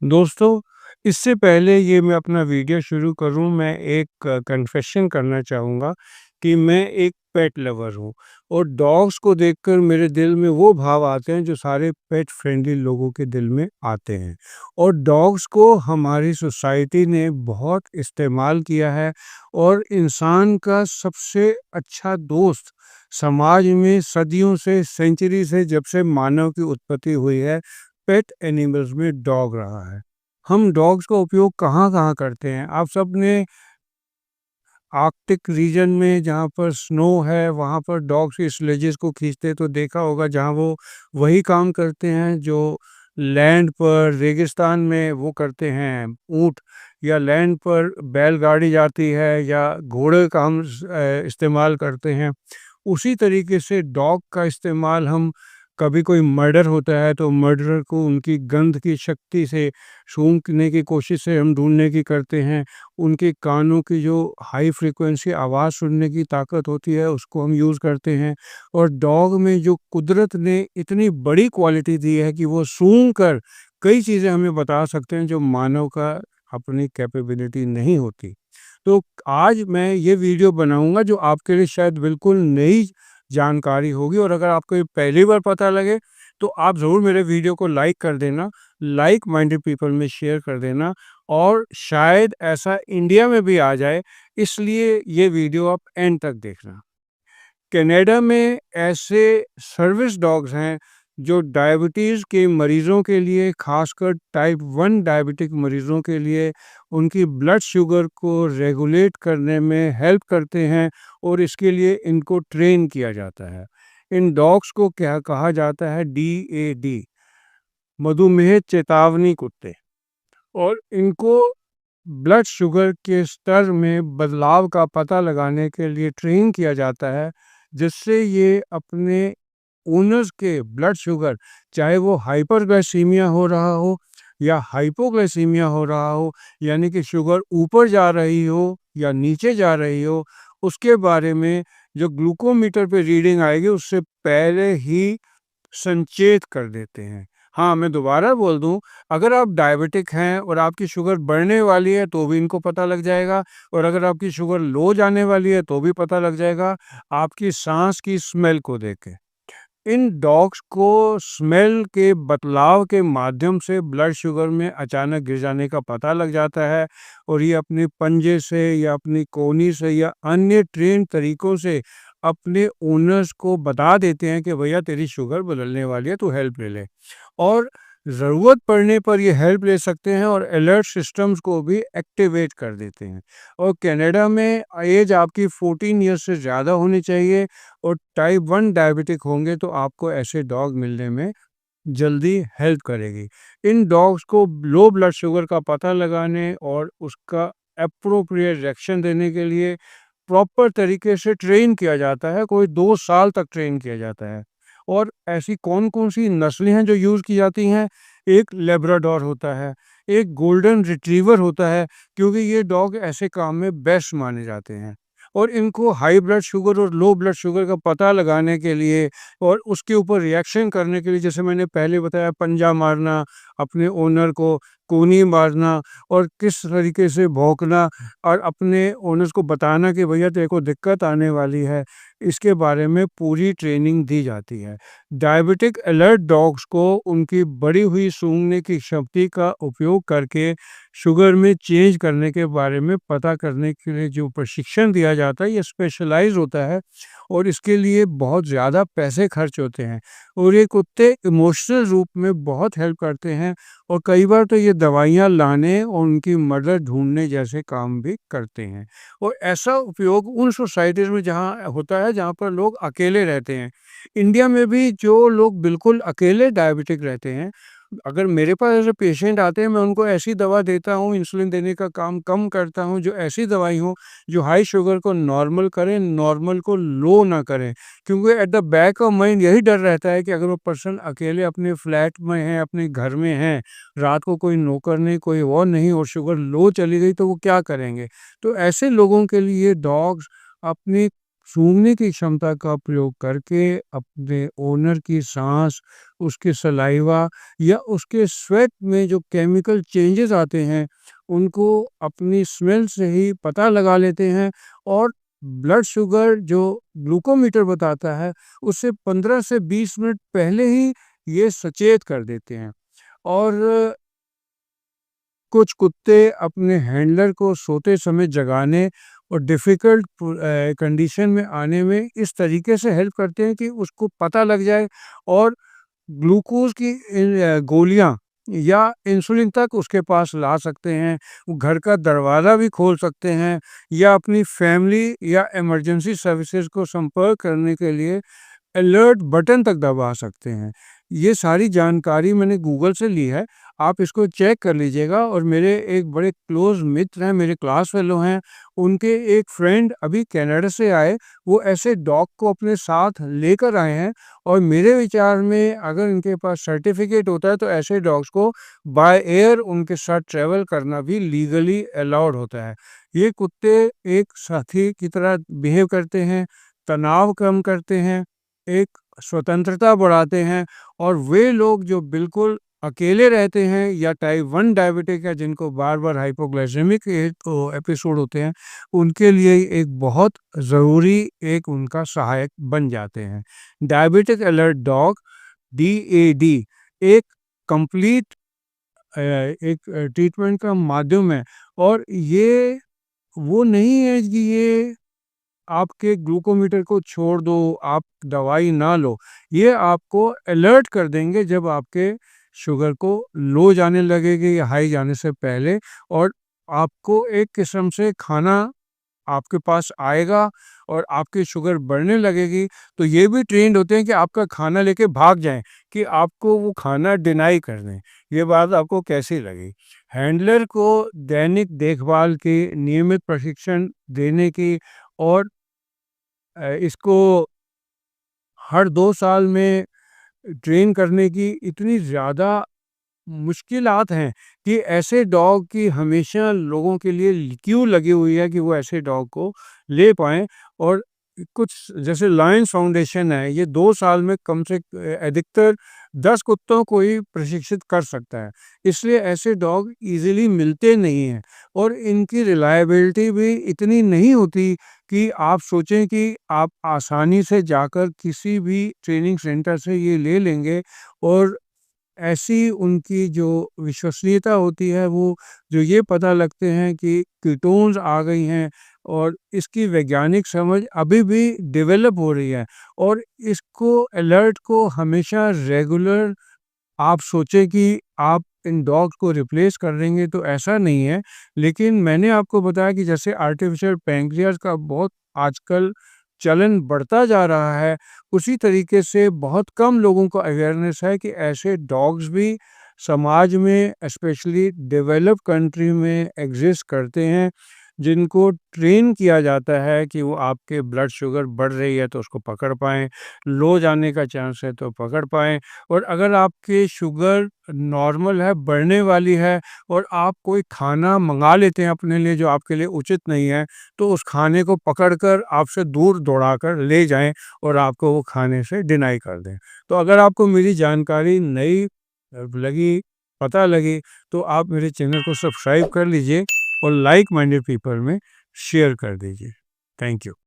दोस्तों, इससे पहले ये मैं अपना वीडियो शुरू करूँ, मैं एक कन्फेशन करना चाहूँगा कि मैं एक पेट लवर हूँ और डॉग्स को देखकर मेरे दिल में वो भाव आते हैं जो सारे पेट फ्रेंडली लोगों के दिल में आते हैं। और डॉग्स को हमारी सोसाइटी ने बहुत इस्तेमाल किया है और इंसान का सबसे अच्छा दोस्त समाज में सदियों से, सेंचुरी से, जब से मानव की उत्पत्ति हुई है, पेट एनिमल्स में डॉग रहा है। हम डॉग्स का उपयोग कहाँ-कहाँ करते हैं? आप सबने आर्कटिक रीजन में जहाँ पर स्नो है, वहाँ पर डॉग्स की स्लेजेस को खींचते तो देखा होगा, जहाँ वो वही काम करते हैं जो लैंड पर, रेगिस्तान में वो करते हैं ऊँट, या लैंड पर बैलगाड़ी जाती है या घोड़े का हम इस्तेमाल करते हैं। उसी तरीके से डॉग का इस्तेमाल हम, कभी कोई मर्डर होता है तो मर्डरर को उनकी गंध की शक्ति से सूंघने की कोशिश से हम ढूँढने की करते हैं। उनके कानों की जो हाई फ्रीक्वेंसी आवाज़ सुनने की ताकत होती है उसको हम यूज़ करते हैं। और डॉग में जो कुदरत ने इतनी बड़ी क्वालिटी दी है कि वो सूंघ कर कई चीज़ें हमें बता सकते हैं जो मानव का अपनी कैपेबिलिटी नहीं होती। तो आज मैं ये वीडियो बनाऊँगा जो आपके लिए शायद बिल्कुल नई जानकारी होगी, और अगर आपको ये पहली बार पता लगे तो आप ज़रूर मेरे वीडियो को लाइक कर देना, लाइक माइंडेड पीपल में शेयर कर देना, और शायद ऐसा इंडिया में भी आ जाए, इसलिए ये वीडियो आप एंड तक देखना। कनाडा में ऐसे सर्विस डॉग्स हैं जो डायबिटीज़ के मरीज़ों के लिए, खासकर टाइप 1 डायबिटिक मरीज़ों के लिए, उनकी ब्लड शुगर को रेगुलेट करने में हेल्प करते हैं, और इसके लिए इनको ट्रेन किया जाता है। इन डॉग्स को क्या कहा जाता है? डीएडी, मधुमेह चेतावनी कुत्ते। और इनको ब्लड शुगर के स्तर में बदलाव का पता लगाने के लिए ट्रेन किया जाता है, जिससे ये अपने ओनर्स के ब्लड शुगर, चाहे वो हाइपरग्लाइसीमिया हो रहा हो या हाइपोग्लाइसीमिया हो रहा हो, यानी कि शुगर ऊपर जा रही हो या नीचे जा रही हो, उसके बारे में जो ग्लूकोमीटर पे रीडिंग आएगी उससे पहले ही संचेत कर देते हैं। हाँ, मैं दोबारा बोल दूँ, अगर आप डायबिटिक हैं और आपकी शुगर बढ़ने वाली है तो भी इनको पता लग जाएगा, और अगर आपकी शुगर लो जाने वाली है तो भी पता लग जाएगा, आपकी साँस की स्मेल को देख के। इन डॉग्स को स्मेल के बदलाव के माध्यम से ब्लड शुगर में अचानक गिर जाने का पता लग जाता है, और ये अपने पंजे से या अपनी कोहनी से या अन्य ट्रेन तरीकों से अपने ओनर्स को बता देते हैं कि भैया तेरी शुगर बदलने वाली है, तू हेल्प ले ले। और ज़रूरत पड़ने पर ये हेल्प ले सकते हैं और अलर्ट सिस्टम्स को भी एक्टिवेट कर देते हैं। और कनाडा में एज आपकी 14 ईयर्स से ज़्यादा होनी चाहिए, और टाइप 1 डायबिटिक होंगे तो आपको ऐसे डॉग मिलने में जल्दी हेल्प करेगी। इन डॉग्स को लो ब्लड शुगर का पता लगाने और उसका एप्रोप्रिएट रिएक्शन देने के लिए प्रॉपर तरीके से ट्रेन किया जाता है, कोई 2 साल तक ट्रेन किया जाता है। और ऐसी कौन-कौन सी नस्लें हैं जो यूज़ की जाती हैं? एक लैब्राडोर होता है, एक गोल्डन रिट्रीवर होता है, क्योंकि ये डॉग ऐसे काम में बेस्ट माने जाते हैं। और इनको हाई ब्लड शुगर और लो ब्लड शुगर का पता लगाने के लिए और उसके ऊपर रिएक्शन करने के लिए, जैसे मैंने पहले बताया, पंजा मारना, अपने ओनर को कूनी मारना, और किस तरीके से भौंकना, और अपने ओनर्स को बताना कि भैया तेरे को दिक्कत आने वाली है, इसके बारे में पूरी ट्रेनिंग दी जाती है। डायबिटिक अलर्ट डॉग्स को उनकी बढ़ी हुई सूंघने की शक्ति का उपयोग करके शुगर में चेंज करने के बारे में पता करने के लिए जो प्रशिक्षण दिया जाता है, ये स्पेशलाइज़ होता है, और इसके लिए बहुत ज़्यादा पैसे खर्च होते हैं। और ये कुत्ते इमोशनल रूप में बहुत हेल्प करते हैं, और कई बार तो ये दवाइयाँ लाने और उनकी मदद ढूँढने जैसे काम भी करते हैं। और ऐसा उपयोग उन सोसाइटीज़ में जहाँ होता है जहाँ पर लोग अकेले रहते हैं। इंडिया में भी जो लोग बिल्कुल अकेले डायबिटिक रहते हैं, अगर मेरे पास ऐसे पेशेंट आते हैं, मैं उनको ऐसी दवा देता हूँ, इंसुलिन देने का काम कम करता हूँ, जो ऐसी दवाई हो जो हाई शुगर को नॉर्मल करें, नॉर्मल को लो ना करें। क्योंकि at the back of mind यही डर रहता है कि अगर वो पर्सन अकेले अपने फ्लैट में है, अपने घर में है, रात को कोई नौकर नहीं, कोई और नहीं, और शुगर लो चली गई तो वो क्या करेंगे? तो ऐसे लोगों के लिए डॉग्स अपनी सूंघने की क्षमता का प्रयोग करके अपने ओनर की साँस, उसके सलाइवा या उसके स्वेट में जो केमिकल चेंजेस आते हैं, उनको अपनी स्मेल से ही पता लगा लेते हैं और ब्लड शुगर जो ग्लूकोमीटर बताता है, उससे 15 से 20 मिनट पहले ही ये सचेत कर देते हैं। और कुछ कुत्ते अपने हैंडलर को सोते समय जगाने और डिफ़िकल्ट कंडीशन में आने में इस तरीके से हेल्प करते हैं कि उसको पता लग जाए और ग्लूकोज़ की गोलियाँ या इंसुलिन तक उसके पास ला सकते हैं। वो घर का दरवाज़ा भी खोल सकते हैं या अपनी फैमिली या इमरजेंसी सर्विसेज़ को संपर्क करने के लिए अलर्ट बटन तक दबा सकते हैं। ये सारी जानकारी मैंने गूगल से ली है, आप इसको चेक कर लीजिएगा। और मेरे एक बड़े क्लोज़ मित्र हैं, मेरे क्लास फेलो हैं, उनके एक फ्रेंड अभी कनाडा से आए, वो ऐसे डॉग को अपने साथ लेकर आए हैं और मेरे विचार में अगर इनके पास सर्टिफ़िकेट होता है, तो ऐसे डॉग्स को बाय एयर उनके साथ ट्रैवल करना भी लीगली अलाउड होता है। ये कुत्ते एक साथी की तरह बिहेव करते हैं, तनाव कम करते हैं, एक स्वतंत्रता बढ़ाते हैं और वे लोग जो बिल्कुल अकेले रहते हैं या टाइप 1 डायबिटिक है, जिनको बार-बार हाइपोग्लाइसेमिक एपिसोड होते हैं, उनके लिए एक बहुत ज़रूरी एक उनका सहायक बन जाते हैं। डायबिटिक अलर्ट डॉग डीएडी एक कंप्लीट एक ट्रीटमेंट का माध्यम है और ये वो नहीं है कि ये आपके ग्लूकोमीटर को छोड़ दो, आप दवाई ना लो। ये आपको अलर्ट कर देंगे जब आपके शुगर को लो जाने लगेगी या हाई जाने से पहले, और आपको एक किस्म से खाना आपके पास आएगा और आपकी शुगर बढ़ने लगेगी, तो ये भी ट्रेन्ड होते हैं कि आपका खाना लेके भाग जाएँ, कि आपको वो खाना डिनाई कर दें। ये बात आपको कैसी लगी? हैंडलर को दैनिक देखभाल की, नियमित प्रशिक्षण देने की और इसको हर 2 साल में ट्रेन करने की इतनी ज़्यादा मुश्किलात हैं कि ऐसे डॉग की हमेशा लोगों के लिए क्यू लगी हुई है कि वो ऐसे डॉग को ले पाएँ। और कुछ जैसे लायंस फाउंडेशन है, ये 2 साल में कम से अधिकतर 10 कुत्तों को ही प्रशिक्षित कर सकता है। इसलिए ऐसे डॉग ईज़िली मिलते नहीं हैं और इनकी रिलायबिलिटी भी इतनी नहीं होती कि आप सोचें कि आप आसानी से जाकर किसी भी ट्रेनिंग सेंटर से ये ले लेंगे। और ऐसी उनकी जो विश्वसनीयता होती है, वो जो ये पता लगते हैं कि कीटोन्स आ गई हैं और इसकी वैज्ञानिक समझ अभी भी डेवलप हो रही है। और इसको अलर्ट को हमेशा रेगुलर आप सोचें कि आप इन डॉग्स को रिप्लेस कर देंगे, तो ऐसा नहीं है। लेकिन मैंने आपको बताया कि जैसे आर्टिफ़िशियल पैंक्रियाज़ का बहुत आजकल चलन बढ़ता जा रहा है, उसी तरीके से बहुत कम लोगों को अवेयरनेस है कि ऐसे डॉग्स भी समाज में, स्पेशली डेवलप्ड कंट्री में एग्ज़िस्ट करते हैं, जिनको ट्रेन किया जाता है कि वो आपके ब्लड शुगर बढ़ रही है तो उसको पकड़ पाएँ, लो जाने का चांस है तो पकड़ पाएँ। और अगर आपकी शुगर नॉर्मल है, बढ़ने वाली है और आप कोई खाना मँगा लेते हैं अपने लिए जो आपके लिए उचित नहीं है, तो उस खाने को पकड़कर आपसे दूर दौड़ाकर ले जाएँ और आपको वो खाने से डिनाई कर दें। तो अगर आपको मेरी जानकारी नई लगी, पता लगी, तो आप मेरे चैनल को सब्सक्राइब कर लीजिए और लाइक माइंडेड पीपल में शेयर कर दीजिए। Thank you.